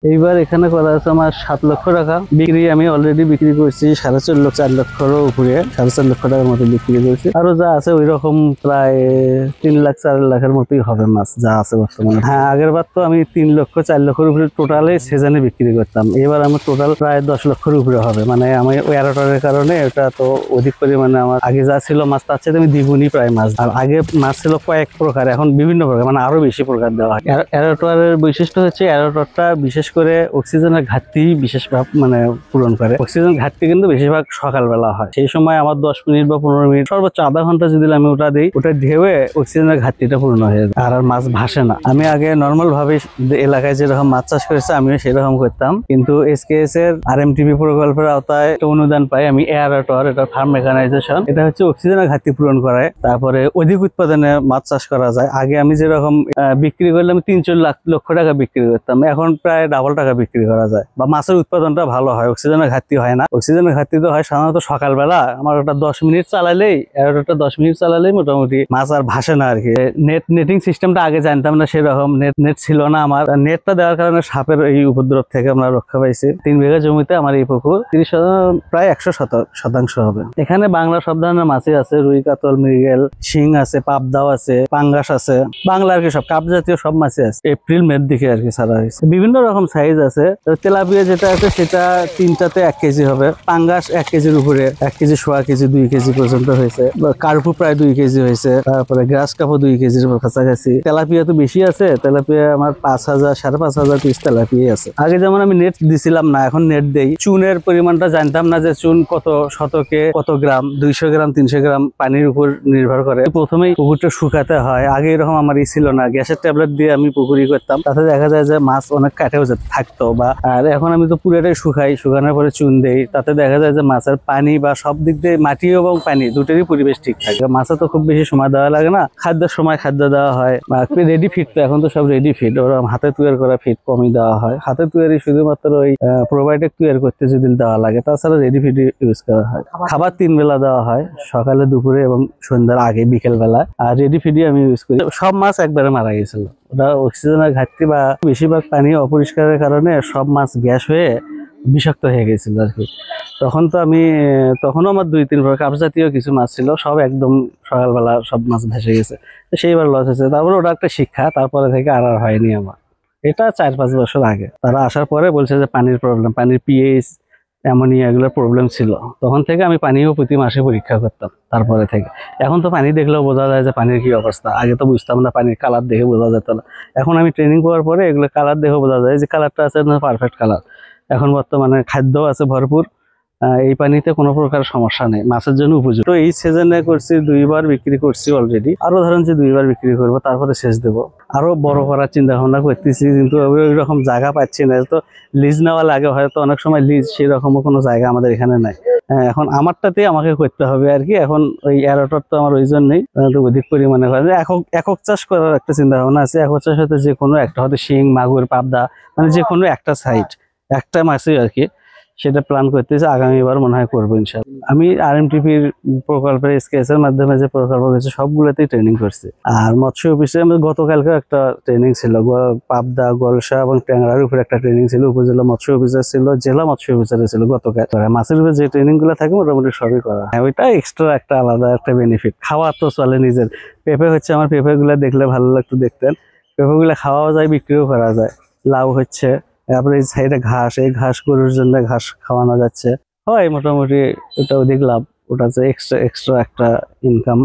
এইবার এখানে করা আছে আমার 7 লক্ষ টাকা বিক্রি। আমি অলরেডি বিক্রি করছি 4.5 লক্ষ, 4 লক্ষের উপরে 4.5 লক্ষ টাকার মতো বিক্রি করছি। আরো যা আছে ওই রকম প্রায় 3 লাখ 4 লাখের মতোই হবে মাছ যা আছে বর্তমানে। হ্যাঁ, আগের বার তো আমি 3 লক্ষ 4 লক্ষের উপরে টোটালে সিজনে বিক্রি করতাম। এবার আমার টোটাল প্রায় 10 লক্ষের উপরে হবে। মানে আমি ওই এরোটারের কারণে এটা তো অধিক পরিমাণে আমার আগে যা ছিল মাছ তার চেয়ে আমি দ্বিগুণই প্রায় মাছ। আর আগে মাছ ছিল কয়েক প্রকার, এখন বিভিন্ন প্রকার, মানে আরো বেশি প্রকার দেওয়া হয়। এরোটারের বৈশিষ্ট্য হচ্ছে এরোটারটা বিশেষ করে অক্সিজেনের ঘাটতি বিশেষভাবে মানে পূরণ করে। অক্সিজেন ঘাটতি কিন্তু বেশিরভাগ সকালবেলা হয়। সেই সময় আমার 10 মিনিট বা 15 মিনিট সর্বোচ্চ আধা ঘন্টা যদি আমি ওটা দিই, ওটা ঢেউয়ে অক্সিজেনের ঘাটতিটা পূর্ণ হয়ে যায় আর মাছ ভাসে না। আমি আগে নর্মাল ভাবে এলাকায় যেরকম মাছ চাষ করেছি আমিও সেরকম করতাম, কিন্তু এসকেএস এর আরএমটিপি প্রকল্পের আওতায় একটা অনুদান পাই আমি এয়ারোটর, এটা ফার্ম মেকানাইজেশন। এটা হচ্ছে অক্সিজেনের ঘাটতি পূরণ করায়, তারপরে অধিক উৎপাদনে মাছ চাষ করা যায়। আগে আমি যেরকম বিক্রি করলাম 3-4 লক্ষ টাকা বিক্রি করতাম, এখন প্রায় ডাবল টাকা বিক্রি করা যায়। বা মাছের উৎপাদনটা ভালো হয়, অক্সিজেনের ঘাটতি হয় না। অক্সিজেনের ঘাটতি তো হয় সাধারণত সকালবেলা। আমার ওটা 10 মিনিট চালালেই, এগারোটা 10 মিনিট চালালেই মোটামুটি মাছ আর ভাসে না আর কি। নেটিং সিস্টেমটা আগে জানতাম না, সেরকম নেট ছিল না আমার। নেটটা দেওয়ার কারণে সাপের এই উপদ্রব থেকে আমরা রক্ষা পাইছি। 3 বিঘা জমিতে আমার এই পুকুর 30 প্রায় 100% হবে। এখানে বাংলা সব ধরনের মাছই আছে, রুই, কাতল, মৃগেল, শিং আছে, পাবদাও আছে, পাঙ্গাস আছে, বাংলা আর কি সব কাপ জাতীয় সব মাছই আছে। এপ্রিল মের দিকে আর কি ছাড়া হয়েছে। বিভিন্ন রকম সাইজ আছে। তেলাপিয়া যেটা আছে সেটা 3টাতে 1 কেজি হবে। পাঙ্গাস 1 কেজির উপরে, 1 কেজি, 1.25 কেজি, 2 কেজি পর্যন্ত হয়েছে। কার্পু প্রায় 2 কেজি হয়েছে। তারপরে গ্রাস কাপও 2 কেজির কাছাকাছি। তেলাপিয়া তো বেশি আছে। তেলাপিয়া আমার 5,000 5,500 পিস তেলাপিয়া আছে। আগে যেমন আমি নেট দিছিলাম না, এখন নেট দেই। চুনের পরিমাণটা জানতাম না যে চুন কত শতকে কত গ্রাম, 200 গ্রাম 300 গ্রাম পানির উপর নির্ভর করে। প্রথমেই পুকুরটা শুকাতে হয়। আগে এরকম আমার ছিল না, গ্যাসের ট্যাবলেট দিয়ে আমি পুকুরি করতাম, তাতে দেখা যায় যে মাছ অনেক কাটেও যেতে থাকতো। বা আর এখন আমি তো পুরোটাই শুকাই, শুকানোর পরে চুন দেই, তাতে দেখা যায় যে মাছের পানি বা সব দিক দিয়ে মাটি এবং পানি দুটোরই পরিবেশ ঠিক থাকে। মাছে তো খুব বেশি সময় দেওয়া লাগে না, খাদ্যের সময় খাদ্য দেওয়া হয়। বা রেডি ফিড, তো এখন তো সব রেডি ফিড, ওরা হাতে তৈরি করা ফিড কমই দেওয়া হয়। হাতে তৈরি শুধুমাত্র ওই প্রোবায়োটিক তৈরি করতে যদি দেওয়া লাগে, তাছাড়া রেডি ফিড ইউজ করা হয়। খাবার 3 বেলা দেওয়া হয়, সকালে, দুপুরে এবং সন্ধ্যার আগে, বিকেল বেলা। আর রেডি ফিডই আমি ইউজ করি। সব মাছ একবারে মারা গেছিল। ওটা অক্সিজেনের ঘাটতি বা বেশিরভাগ পানি অপরিষ্কারের কারণে সব মাছ গ্যাস হয়ে বিষাক্ত হয়ে গেছিল আর কি। তখনও আমার 2-3 প্রকার কাপ জাতীয় কিছু মাছ ছিল, সব একদম সকালবেলা সব মাছ ভেসে গেছে। সেইবার লস হয়েছে। তারপরে ওটা একটা শিক্ষা, তারপরে থেকে আর হয়নি আমার। এটা 4-5 বছর আগে তারা আসার পরে বলছে যে পানির প্রবলেম, পানির পিএইচ, অ্যামোনিয়া এগুলোর প্রবলেম ছিল। তখন থেকে আমি পানিও প্রতি মাসে পরীক্ষা করতাম। তারপরে থেকে এখন তো পানি দেখলেও বোঝা যায় যে পানির কি অবস্থা। আগে তো বুঝতাম না, পানির কালার দেখে বোঝা যেত না। এখন আমি ট্রেনিং করার পরে এগুলো কালার দেখে বোঝা যায় যে কালারটা আছে না, পারফেক্ট কালার। এখন বর্তমানে খাদ্যও আছে ভরপুর। এই পানিতে কোনো প্রকার সমস্যা নেই, মাছের জন্য উপযুক্ত। তো এই সিজনে করছি 2 বার বিক্রি করছি অলরেডি। আরো ধরেন যে 2 বার বিক্রি করবো, তারপরে শেষ দেবো। আরো বড় করার চিন্তা ভাবনা করতেছি, কিন্তু ওই রকম জায়গা পাচ্ছি না। তো লিজ নেওয়া লাগে, হয়তো অনেক সময় লিজ সেরকমও কোনো জায়গা আমাদের এখানে নাই। এখন আমারটাতে আমাকে করতে হবে আর কি। এখন ওই এরোটার তো আমার ওই জন্যই অধিক পরিমাণে হয়। একক চাষ করার একটা চিন্তা ভাবনা আছে। একক চাষ হতে যে কোনো একটা, হয়তো শিং, মাগুর, পাবদা, মানে যে কোনো একটা সাইড, একটা মাছই আর কি, সেটা প্ল্যান করতেছে। আগামীবার মনে হয় করবো ইনশাআল্লাহ। আমি আরএমটিপির প্রকল্পের এসকেএস এর মাধ্যমে যে প্রকল্প হয়েছে সবগুলোতেই ট্রেনিং করছি। আর মৎস্য অফিসে গতকালকে একটা ট্রেনিং ছিল, পাবদা, গলসা এবং ট্যাংরার উপরে একটা ট্রেনিং ছিল। উপজেলা মৎস্য অফিসার ছিল, জেলা মৎস্য অফিসার ছিল গতকাল। মাছের উপরে যে ট্রেনিং গুলো থাকে মোটামুটি সবই করা। ওইটা এক্সট্রা একটা আলাদা একটা বেনিফিট। খাওয়া তো চলে নিজের। পেঁপে হচ্ছে, আমার পেঁপে গুলা দেখলে ভালো লাগতো দেখতেন। পেঁপে গুলা খাওয়াও যায়, বিক্রিও করা যায়। লাউ হচ্ছে, তারপরে এই সাইডে ঘাস, এই ঘাস গরুর জন্য ঘাস খাওয়ানো যাচ্ছে, হয় মোটামুটি। ওটাও দেখলাম, ওটা যে এক্সট্রা একটা ইনকাম।